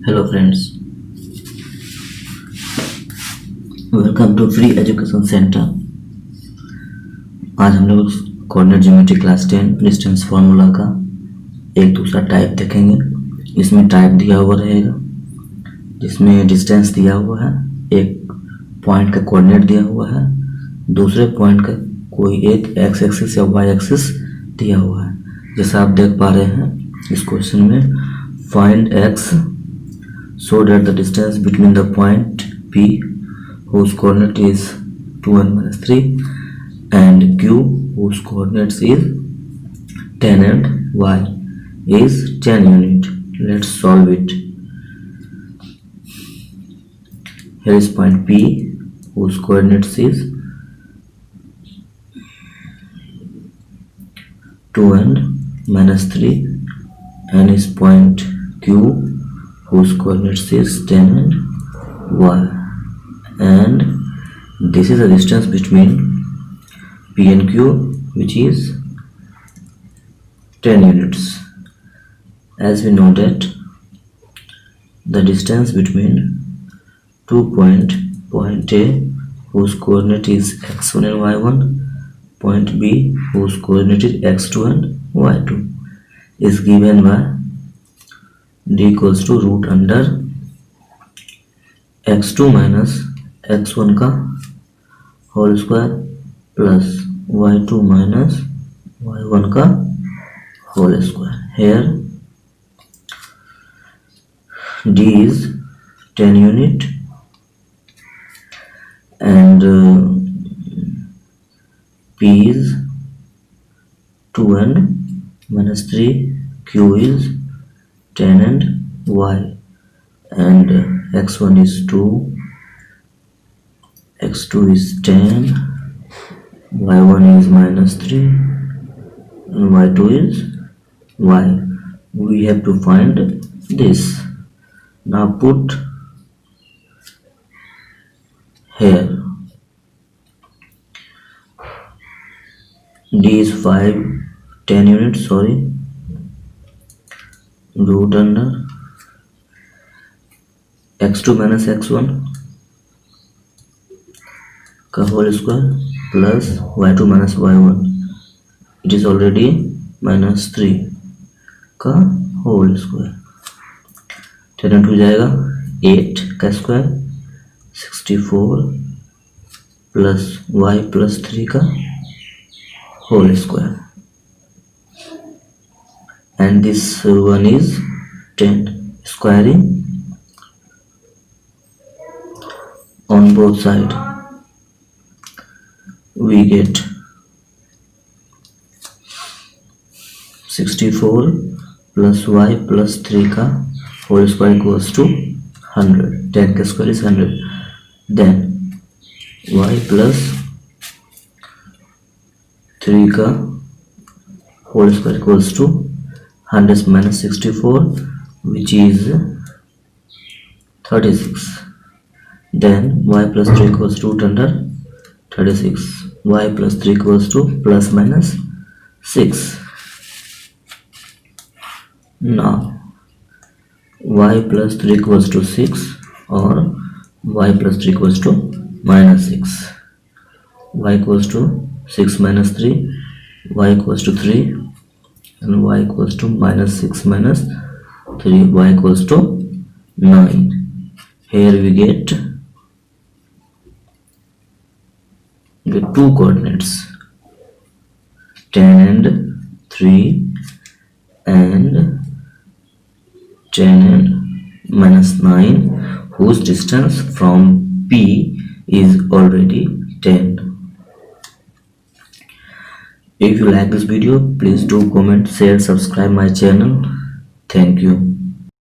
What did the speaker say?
Hello friends, welcome to free education centre. आज हम लोग coordinate geometry class 10 distance formula का एक दूसरा टाइप देखेंगे। इसमें टाइप दिया हुआ रहेगा जिसमें डिस्टेंस दिया हुआ है, एक पॉइंट का कोऑर्डिनेट दिया हुआ है, दूसरे पॉइंट का कोई एक एक्स एक्सिस या वाई एक्सिस दिया हुआ है। जैसा आप देख पा रहे हैं इस क्वेश्चन में, find x so that the distance between the point P whose coordinate is 2 and minus 3 and Q whose coordinates is 10 and Y is 10 unit. Let's solve it. Here is point P whose coordinates is 2 and minus 3 and is point Q whose coordinates is 10 and y, and this is the distance between P and Q, which is 10 units. As we know that the distance between 2 point A whose coordinate is x1 and y1, point B whose coordinate is x2 and y2 is given by d equals to root under x2 minus x1 का whole square plus y2 minus y1 का whole square. Here d is 10 unit and p is 2 and minus 3, q is 10 and y, and x1 is 2, x2 is 10, y1 is minus 3 and y2 is y. We have to find this. Now put here d is 10 units, root under x2 minus x1 का whole square plus y2 minus y1, it is already minus 3 का whole square. 10 into जाएगा 8 का square 64 plus y plus 3 का whole square, and this one is 10. Squaring on both sides we get 64 plus y plus 3 का whole square equals to 100. 10 का square is 100. Then y plus 3 का whole square equals to 100 minus 64, which is 36. Then y plus 3 equals to root under 36. Y plus 3 equals to plus minus 6. Now y plus 3 equals to 6 or y plus 3 equals to minus 6. Y equals to 6 minus 3, y equals to 3, and y equals to minus 6 minus 3, y equals to 9. Here we get two coordinates 10 and 3 and 10 and minus 9 whose distance from P is already 10. If you like this video, please do comment, share, subscribe my channel. Thank you.